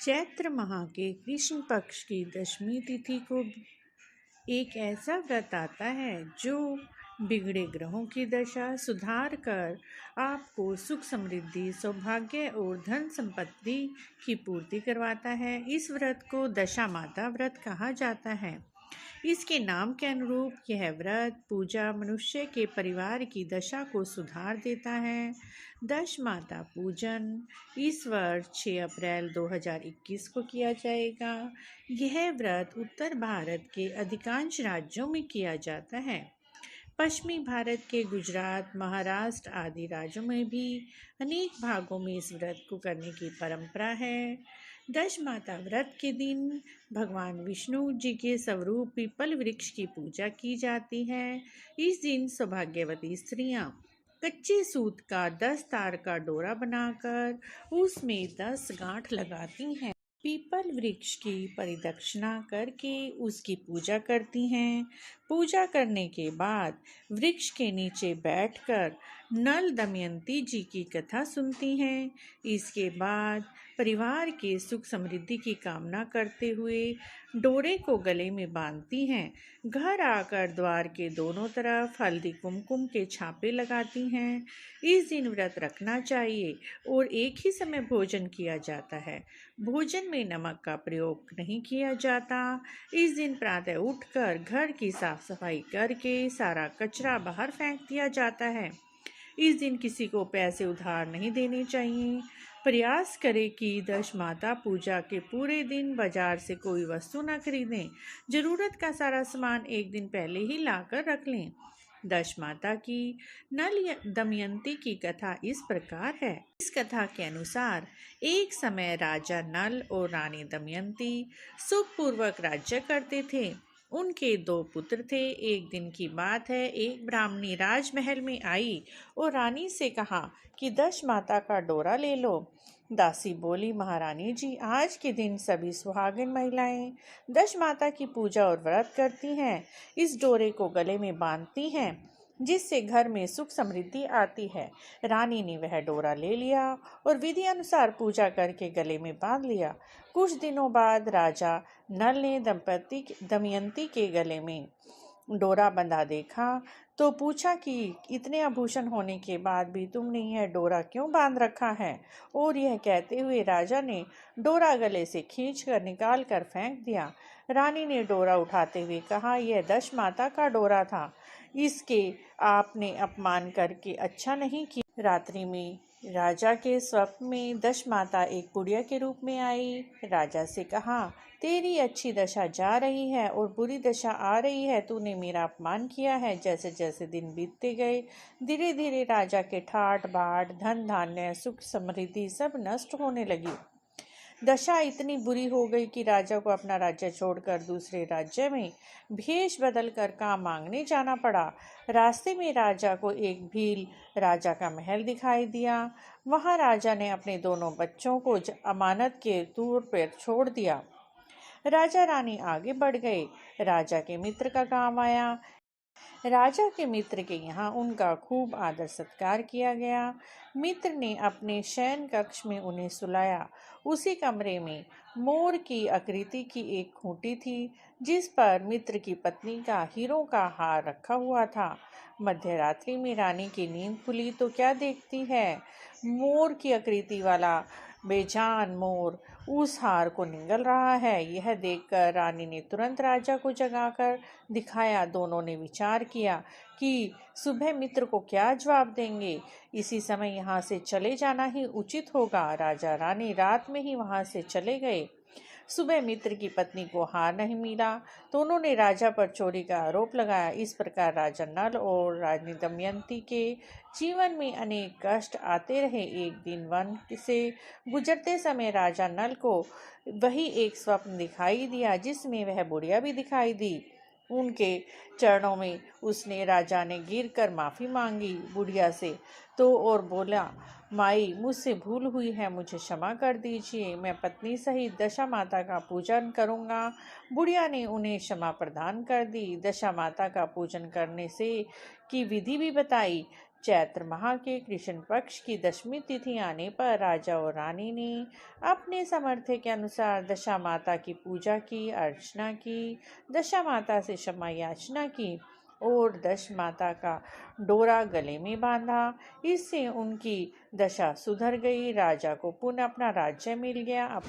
चैत्र माह के कृष्ण पक्ष की दशमी तिथि को एक ऐसा व्रत आता है जो बिगड़े ग्रहों की दशा सुधार कर आपको सुख समृद्धि सौभाग्य और धन संपत्ति की पूर्ति करवाता है। इस व्रत को दशा माता व्रत कहा जाता है। इसके नाम के अनुरूप यह व्रत पूजा मनुष्य के परिवार की दशा को सुधार देता है। दश माता पूजन इस वर्ष 6 अप्रैल 2021 को किया जाएगा। यह व्रत उत्तर भारत के अधिकांश राज्यों में किया जाता है। पश्चिमी भारत के गुजरात, महाराष्ट्र आदि राज्यों में भी अनेक भागों में इस व्रत को करने की परंपरा है। दश माता व्रत के दिन भगवान विष्णु जी के स्वरूप पीपल वृक्ष की पूजा की जाती है। इस दिन सौभाग्यवती स्त्रियां कच्चे सूत का 10 तार का डोरा बनाकर उसमें 10 गांठ लगाती हैं। पीपल वृक्ष की परिदक्षिणा करके उसकी पूजा करती हैं। पूजा करने के बाद वृक्ष के नीचे बैठकर नल दमयंती जी की कथा सुनती हैं। इसके बाद परिवार के सुख समृद्धि की कामना करते हुए डोरे को गले में बांधती हैं। घर आकर द्वार के दोनों तरफ हल्दी कुमकुम के छापे लगाती हैं। इस दिन व्रत रखना चाहिए और एक ही समय भोजन किया जाता है। भोजन में नमक का प्रयोग नहीं किया जाता। इस दिन प्रातः उठकर घर की साफ सफाई करके सारा कचरा बाहर फेंक दिया जाता है। इस दिन किसी को पैसे उधार नहीं देने चाहिए। प्रयास करें कि दश माता पूजा के पूरे दिन बाजार से कोई वस्तु न खरीदें। जरूरत का सारा सामान एक दिन पहले ही लाकर रख लें। दश माता की नल दमयंती की कथा इस प्रकार है। इस कथा के अनुसार एक समय राजा नल और रानी दमयंती सुखपूर्वक राज्य करते थे। उनके 2 पुत्र थे। एक दिन की बात है, एक ब्राह्मणी राजमहल में आई और रानी से कहा कि दश माता का डोरा ले लो। दासी बोली, महारानी जी, आज के दिन सभी सुहागिन महिलाएं दश माता की पूजा और व्रत करती हैं। इस डोरे को गले में बांधती हैं जिससे घर में सुख समृद्धि आती है। रानी ने वह डोरा ले लिया और विधि अनुसार पूजा करके गले में बांध लिया। कुछ दिनों बाद राजा नल ने दमयंती के गले में डोरा बंधा देखा तो पूछा कि इतने आभूषण होने के बाद भी तुमने यह डोरा क्यों बांध रखा है? और यह कहते हुए राजा ने डोरा गले से खींचकर निकाल कर फेंक दिया। रानी ने डोरा उठाते हुए कहा, यह दश माता का डोरा था, इसके आपने अपमान करके अच्छा नहीं किया। रात्रि में राजा के स्वप्न में दश माता एक बुढ़िया के रूप में आई। राजा से कहा, तेरी अच्छी दशा जा रही है और बुरी दशा आ रही है। तूने मेरा अपमान किया है। जैसे जैसे दिन बीतते गए धीरे धीरे राजा के ठाट बाट धन धान्य सुख समृद्धि सब नष्ट होने लगी। दशा इतनी बुरी हो गई कि राजा को अपना राज्य छोड़कर दूसरे राज्य में भेष बदल कर काम मांगने जाना पड़ा। रास्ते में राजा को एक भील राजा का महल दिखाई दिया। वहां राजा ने अपने दोनों बच्चों को अमानत के तौर पर छोड़ दिया। राजा रानी आगे बढ़ गए। राजा के मित्र का काम आया। राजा के मित्र के यहाँ उनका खूब आदर सत्कार किया गया। मित्र ने अपने शयन कक्ष में उन्हें सुलाया। उसी कमरे में मोर की आकृति की एक खूंटी थी जिस पर मित्र की पत्नी का हीरों का हार रखा हुआ था। मध्य रात्रि में रानी की नींद खुली तो क्या देखती है, मोर की आकृति वाला बेजान मोर उस हार को निगल रहा है। यह देखकर रानी ने तुरंत राजा को जगाकर दिखाया। दोनों ने विचार किया कि सुबह मित्र को क्या जवाब देंगे। इसी समय यहाँ से चले जाना ही उचित होगा। राजा रानी रात में ही वहाँ से चले गए। सुबह मित्र की पत्नी को हार नहीं मिला तो उन्होंने राजा पर चोरी का आरोप लगाया। इस प्रकार राजा नल और रानी दमयंती के जीवन में अनेक कष्ट आते रहे। एक दिन वन से गुजरते समय राजा नल को वही एक स्वप्न दिखाई दिया जिसमें वह बुढ़िया भी दिखाई दी। उनके चरणों में उसने राजा ने गिरकर माफ़ी मांगी बुढ़िया से तो और बोला, माई, मुझसे भूल हुई है, मुझे क्षमा कर दीजिए। मैं पत्नी सहित दशा माता का पूजन करूँगा। बुढ़िया ने उन्हें क्षमा प्रदान कर दी। दशा माता का पूजन करने से की विधि भी बताई। चैत्र माह के कृष्ण पक्ष की दशमी तिथि आने पर राजा और रानी ने अपने सामर्थ्य के अनुसार दशा माता की पूजा की, अर्चना की, दशा माता से क्षमा याचना की और दश माता का डोरा गले में बांधा। इससे उनकी दशा सुधर गई, राजा को पुनः अपना राज्य मिल गया।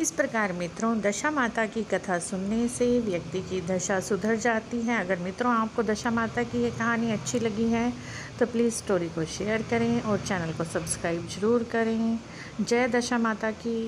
इस प्रकार मित्रों, दशा माता की कथा सुनने से व्यक्ति की दशा सुधर जाती है। अगर मित्रों आपको दशा माता की ये कहानी अच्छी लगी है तो प्लीज़ स्टोरी को शेयर करें और चैनल को सब्सक्राइब जरूर करें। जय दशा माता की।